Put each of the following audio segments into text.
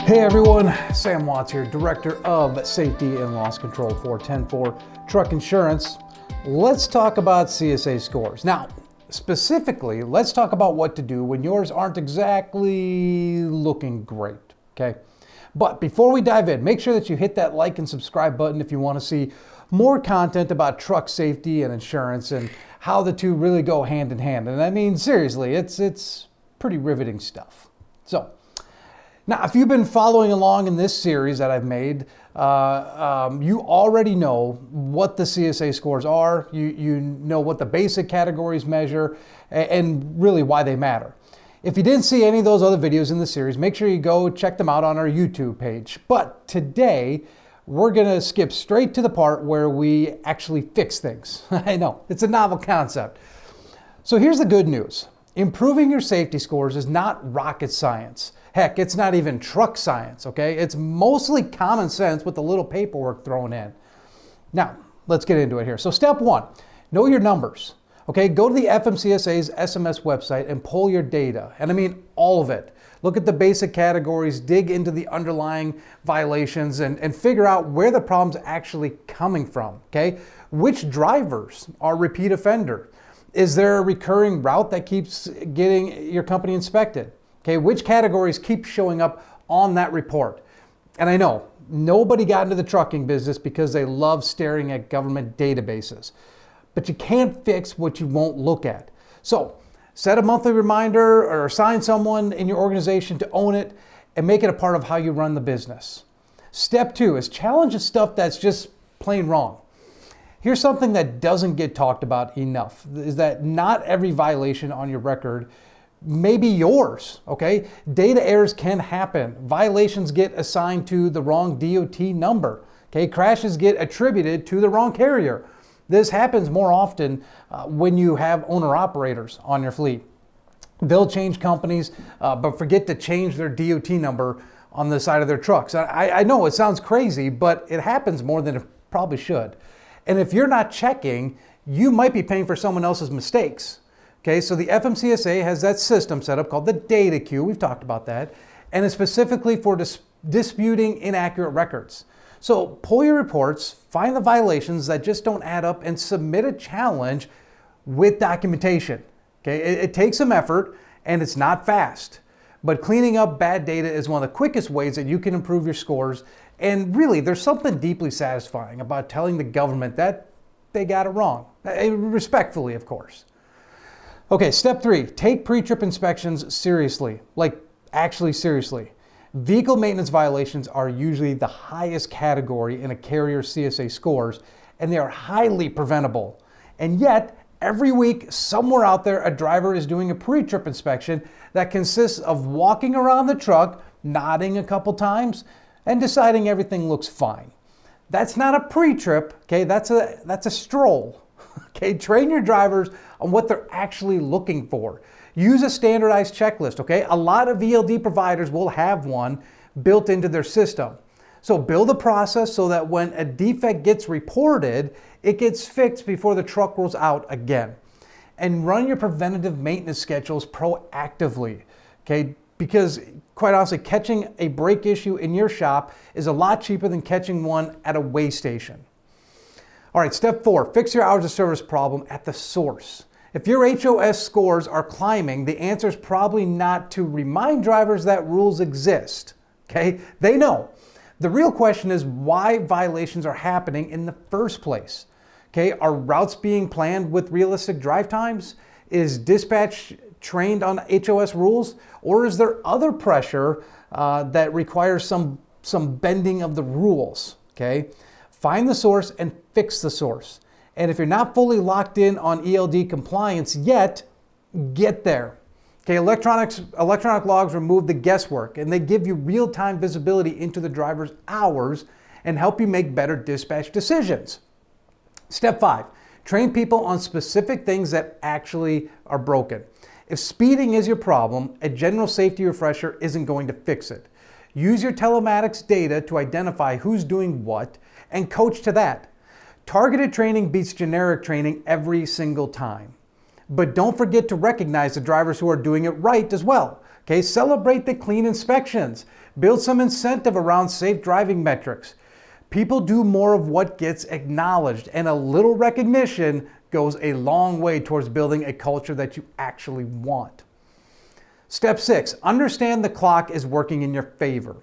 Hey everyone, Sam Watts here, Director of Safety and Loss Control for 104 Truck Insurance. Let's talk about CSA scores. Now, specifically, let's talk about what to do when yours aren't exactly looking great, okay? But before we dive in, make sure that you hit that like and subscribe button if you want to see more content about truck safety and insurance and how the two really go hand in hand. And I mean, seriously, it's pretty riveting stuff. So, now, if you've been following along in this series that I've made, you already know what the CSA scores are. You know what the basic categories measure and really why they matter. If you didn't see any of those other videos in the series, make sure you go check them out on our YouTube page. But today, we're going to skip straight to the part where we actually fix things. I know, it's a novel concept. So here's the good news. Improving your safety scores is not rocket science. Heck, it's not even truck science, okay? It's mostly common sense with a little paperwork thrown in. Now, let's get into it here. So step one, know your numbers, okay? Go to the FMCSA's SMS website and pull your data. And I mean all of it. Look at the basic categories, dig into the underlying violations, and figure out where the problem's actually coming from, okay? Which drivers are repeat offender? Is there a recurring route that keeps getting your company inspected? Okay, which categories keep showing up on that report? And I know nobody got into the trucking business because they love staring at government databases, but you can't fix what you won't look at. So set a monthly reminder or assign someone in your organization to own it and make it a part of how you run the business. Step two is challenge the stuff that's just plain wrong. Here's something that doesn't get talked about enough, is that not every violation on your record may be yours, okay? Data errors can happen. Violations get assigned to the wrong DOT number, okay? Crashes get attributed to the wrong carrier. This happens more often when you have owner-operators on your fleet. They'll change companies, but forget to change their DOT number on the side of their trucks. I know it sounds crazy, but it happens more than it probably should. And if you're not checking, you might be paying for someone else's mistakes. Okay, so the FMCSA has that system set up called the data queue. We've talked about that. And it's specifically for disputing inaccurate records. So pull your reports, find the violations that just don't add up, and submit a challenge with documentation. Okay, it takes some effort and it's not fast. But cleaning up bad data is one of the quickest ways that you can improve your scores. And really, there's something deeply satisfying about telling the government that they got it wrong. Respectfully, of course. Okay, step three, take pre-trip inspections seriously, like actually seriously. Vehicle maintenance violations are usually the highest category in a carrier's CSA scores, and they are highly preventable. And yet, every week, somewhere out there, a driver is doing a pre-trip inspection that consists of walking around the truck, nodding a couple times, and deciding everything looks fine. That's not a pre-trip, okay? That's a stroll. Okay, train your drivers on what they're actually looking for. Use a standardized checklist, okay? A lot of VLD providers will have one built into their system. So build a process so that when a defect gets reported, it gets fixed before the truck rolls out again. And run your preventative maintenance schedules proactively, okay? Because quite honestly, catching a brake issue in your shop is a lot cheaper than catching one at a weigh station. All right, step four, fix your hours of service problem at the source. If your HOS scores are climbing, the answer is probably not to remind drivers that rules exist, okay? They know. The real question is why violations are happening in the first place, okay? Are routes being planned with realistic drive times? Is dispatch trained on HOS rules? Or is there other pressure that requires some bending of the rules, okay? Find the source and fix the source. And if you're not fully locked in on ELD compliance yet, get there. Okay, electronic logs remove the guesswork and they give you real-time visibility into the driver's hours and help you make better dispatch decisions. Step five, train people on specific things that actually are broken. If speeding is your problem, a general safety refresher isn't going to fix it. Use your telematics data to identify who's doing what and coach to that. Targeted training beats generic training every single time. But don't forget to recognize the drivers who are doing it right as well. Okay, celebrate the clean inspections. Build some incentive around safe driving metrics. People do more of what gets acknowledged, and a little recognition goes a long way towards building a culture that you actually want. Step 6, understand the clock is working in your favor.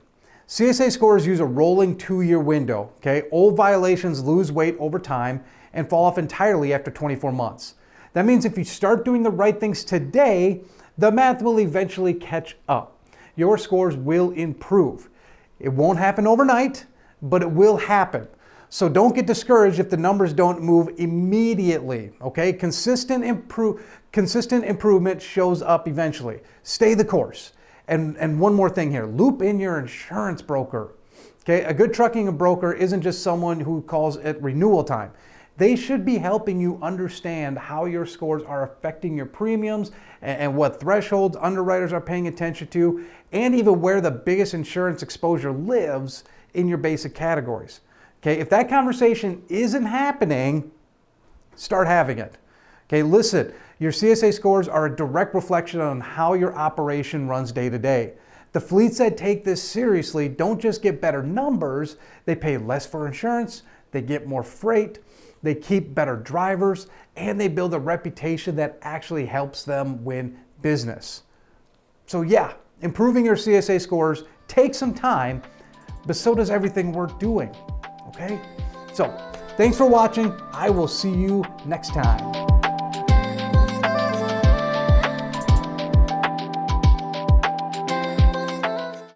CSA scores use a rolling 2-year window. Okay, old violations lose weight over time and fall off entirely after 24 months. That means if you start doing the right things today, the math will eventually catch up. Your scores will improve. It won't happen overnight, but it will happen. So don't get discouraged if the numbers don't move immediately. Okay, consistent improvement shows up eventually. Stay the course. And one more thing here, loop in your insurance broker. Okay, a good trucking broker isn't just someone who calls it renewal time. They should be helping you understand how your scores are affecting your premiums and what thresholds underwriters are paying attention to, and even where the biggest insurance exposure lives in your basic categories. Okay, if that conversation isn't happening, start having it. Okay, listen, your CSA scores are a direct reflection on how your operation runs day to day. The fleets that take this seriously don't just get better numbers, they pay less for insurance, they get more freight, they keep better drivers, and they build a reputation that actually helps them win business. So yeah, improving your CSA scores takes some time, but so does everything we're doing, okay? So thanks for watching. I will see you next time.